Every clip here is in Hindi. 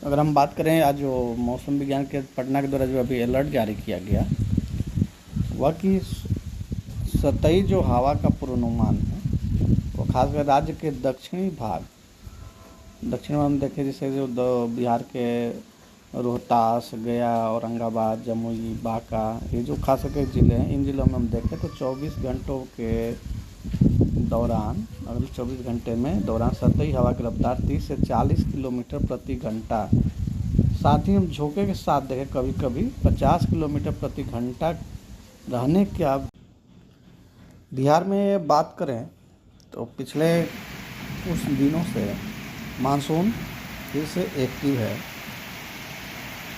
अगर हम बात करें आज जो मौसम विज्ञान के पटना के द्वारा जो अभी अलर्ट जारी किया गया, वह कि सतही जो हवा का पूर्वानुमान है वो खासकर राज्य के दक्षिणी भाग, दक्षिण में हम देखें जैसे जो बिहार के रोहतास, गया, औरंगाबाद, जमुई, बांका, ये जो खास करके ज़िले हैं, इन ज़िलों में हम देखें तो 24 घंटों के दौरान, अगले 24 घंटे में दौरान सतही हवा की रफ्तार 30 से 40 किलोमीटर प्रति घंटा, साथ ही हम झोंके के साथ देखें कभी कभी 50 किलोमीटर प्रति घंटा रहने क्या। बिहार में बात करें तो पिछले कुछ दिनों से मानसून फिर से एक्टिव है।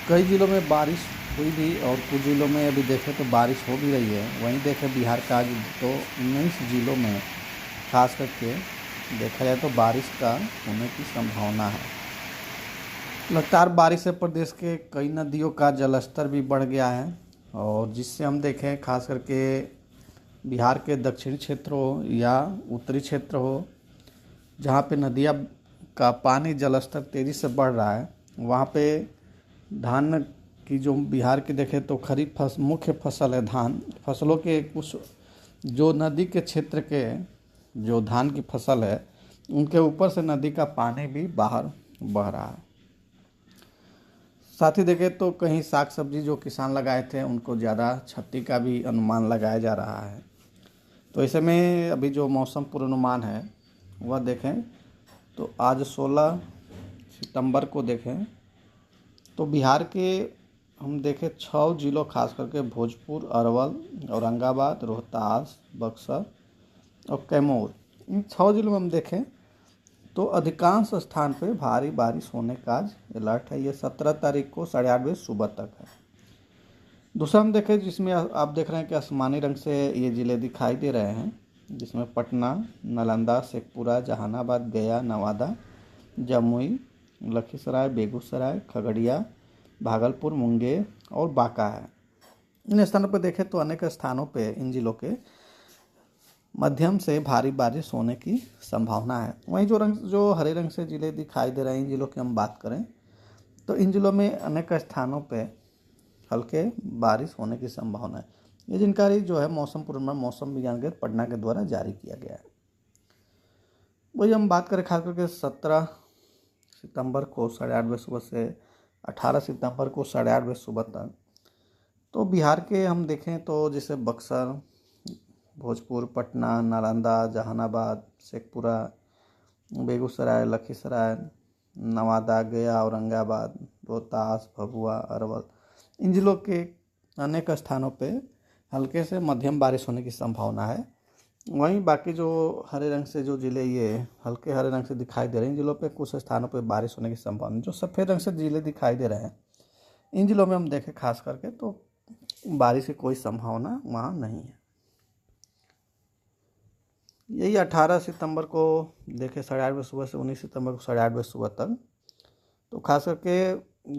कई ज़िलों में बारिश हुई भी और कुछ ज़िलों में अभी देखें तो बारिश हो भी रही है। वहीं देखें बिहार का आज तो 19 ज़िलों में खास करके देखा जाए तो बारिश का होने की संभावना है। लगातार बारिश से प्रदेश के कई नदियों का जलस्तर भी बढ़ गया है और जिससे हम देखें खास करके बिहार के दक्षिणी क्षेत्र हो या उत्तरी क्षेत्र हो, जहाँ पे नदियाँ का पानी जलस्तर तेज़ी से बढ़ रहा है, वहाँ पे धान की जो बिहार की देखें तो खरीफ मुख्य फसल है धान। फसलों के कुछ जो नदी के क्षेत्र के जो धान की फसल है, उनके ऊपर से नदी का पानी भी बाहर बह रहा है। साथ ही देखें तो कहीं साग सब्जी जो किसान लगाए थे उनको ज़्यादा क्षति का भी अनुमान लगाया जा रहा है। तो ऐसे में अभी जो मौसम पूर्वानुमान है वह देखें तो आज 16 सितंबर को देखें तो बिहार के हम देखें 6 जिलों खास करके भोजपुर, अरवल, औरंगाबाद, रोहतास, बक्सर और कैमूर, इन 6 जिलों में हम देखें तो अधिकांश स्थान पे भारी बारिश होने का आज अलर्ट है। ये 17 तारीख को 8:30 बजे सुबह तक है। दूसरा हम देखें जिसमें आप देख रहे हैं कि आसमानी रंग से ये ज़िले दिखाई दे रहे हैं, जिसमें पटना, नालंदा, शेखपुरा, जहानाबाद, गया, नवादा, जमुई, लखीसराय, बेगूसराय, खगड़िया, भागलपुर, मुंगेर और बांका है। इन स्थानों पर देखें तो अनेक स्थानों पे इन जिलों के मध्यम से भारी बारिश होने की संभावना है। वहीं जो हरे रंग से ज़िले दिखाई दे रहे हैं, इन जिलों की हम बात करें तो इन जिलों में अनेक स्थानों पे हल्के बारिश होने की संभावना है। ये जानकारी जो है मौसम पूर्वानुमान मौसम विज्ञान केंद्र पटना के द्वारा जारी किया गया है। वही हम बात करें खास करके 17 सितंबर को 8:30 बजे सुबह से 18 सितंबर को 8:30 बजे सुबह तक, तो बिहार के हम देखें तो जैसे बक्सर, भोजपुर, पटना, नालंदा, जहानाबाद, शेखपुरा, बेगूसराय, लखीसराय, नवादा, गया, औरंगाबाद, रोहतास, भभुआ, अरवल, इन जिलों के अनेक स्थानों पे हल्के से मध्यम बारिश होने की संभावना है। वहीं बाकी जो हरे रंग से जो ज़िले ये हल्के हरे रंग से दिखाई दे रहे हैं, इन जिलों पे कुछ स्थानों पे बारिश होने की संभावना। जो सफ़ेद रंग से ज़िले दिखाई दे रहे हैं, इन जिलों में हम देखें खास करके तो बारिश की कोई संभावना वहाँ नहीं है। यही 18 सितंबर को देखें 8:30 बजे सुबह से 19 सितंबर को 8:30 बजे सुबह तक, तो खास करके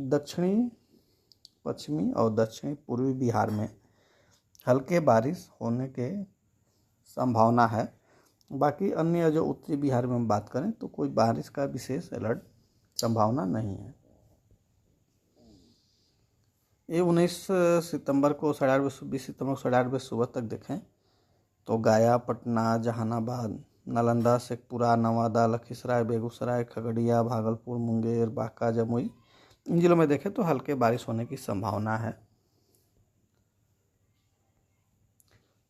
दक्षिणी पश्चिमी और दक्षिणी पूर्वी बिहार में हल्के बारिश होने के संभावना है। बाकी अन्य जो उत्तरी बिहार में हम बात करें तो कोई बारिश का विशेष अलर्ट संभावना नहीं है। ये 19 सितंबर को 8:30 बजे 20 सितंबर को 8:30 बजे सुबह तक देखें तो गया, पटना, जहानाबाद, नालंदा, शेखपुरा, नवादा, लखीसराय, बेगूसराय, खगड़िया, भागलपुर, मुंगेर, बांका, जमुई, इन जिलों में देखें तो हल्के बारिश होने की संभावना है।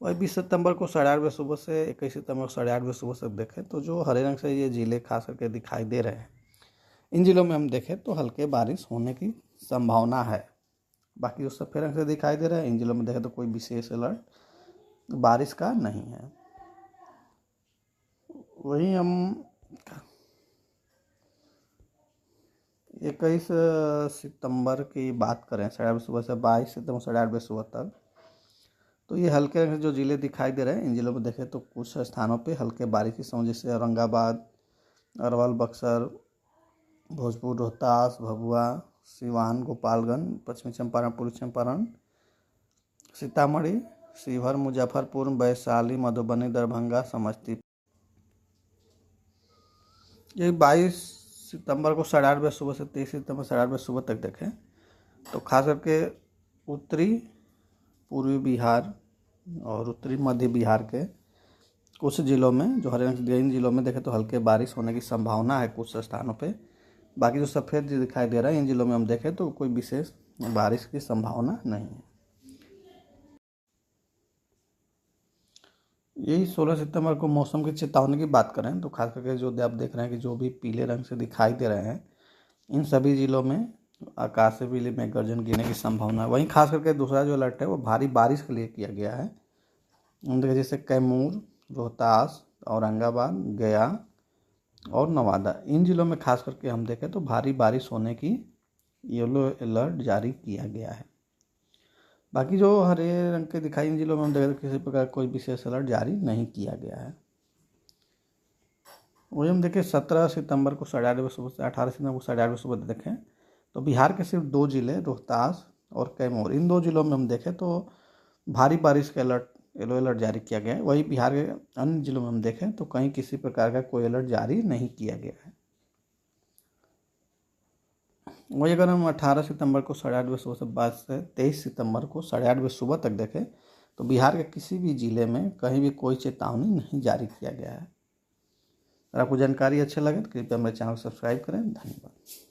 वही 20 सितंबर को 8:30 बजे सुबह से 21 सितंबर को 8:30 बजे सुबह तक देखें तो जो हरे रंग से ये ज़िले खास करके दिखाई दे रहे हैं, इन जिलों में हम देखें तो हल्के बारिश होने की संभावना है। बाकी जो सफ़ेद रंग से दिखाई दे रहे हैं, इन जिलों में देखें तो कोई विशेष अलर्ट बारिश का नहीं है। वहीं हम 21 सितंबर की बात करें 8:30 बजे सुबह से 22 सितंबर 8:30 बजे सुबह तक, तो ये हल्के रंग से जो ज़िले दिखाई दे रहे हैं, इन जिलों में देखें तो कुछ स्थानों पे हल्के बारिश की संभावना, जैसे औरंगाबाद, अरवल, बक्सर, भोजपुर, रोहतास, भभुआ, सिवान, गोपालगंज, पश्चिमी चंपारण, पूर्वी चंपारण, सीतामढ़ी, शिवहर, मुजफ्फरपुर, वैशाली, मधुबनी, दरभंगा, समस्तीपुर। ये 22 सितंबर को 8:30 सुबह से 23 सितंबर 8:30 सुबह तक देखें तो खास करके उत्तरी पूर्वी बिहार और उत्तरी मध्य बिहार के कुछ जिलों में, जो हरे रंग से इन जिलों में देखें तो हल्के बारिश होने की संभावना है कुछ स्थानों पे। बाकी जो सफ़ेद दिखाई दे रहा है इन जिलों में हम देखें तो कोई विशेष बारिश की संभावना नहीं है। यही 16 सितंबर को मौसम की चेतावनी की बात करें तो खास करके जो आप देख रहे हैं कि जो भी पीले रंग से दिखाई दे रहे हैं इन सभी जिलों में आकाशीय बिजली में गर्जन गिरने की संभावना है। वहीं खास करके दूसरा जो अलर्ट है वो भारी बारिश के लिए किया गया है। जैसे कैमूर, रोहतास, औरंगाबाद, गया और नवादा, इन जिलों में खास करके हम देखें तो भारी बारिश होने की येलो अलर्ट जारी किया गया है। बाकी जो हरे रंग के दिखाई इन जिलों में हम देखें तो किसी प्रकार कोई विशेष अलर्ट जारी नहीं किया गया है। वही हम देखें 17 सितंबर को 8:30 सुबह से 18 सितंबर को 8:30 सुबह देखें तो बिहार के सिर्फ 2 जिले रोहतास और कैमूर, इन 2 जिलों में हम देखें तो भारी बारिश का अलर्ट येलो अलर्ट जारी किया गया है। वही बिहार के अन्य जिलों में हम देखें तो कहीं किसी प्रकार का कोई अलर्ट जारी नहीं किया गया है। वही अगर हम 18 सितंबर को 8:30 सुबह से 23 सितंबर को 8:30 सुबह तक देखें तो बिहार के किसी भी जिले में कहीं भी कोई चेतावनी नहीं जारी किया गया है। अगर आपको जानकारी अच्छी लगे तो कृपया मेरे चैनल को सब्सक्राइब करें। धन्यवाद।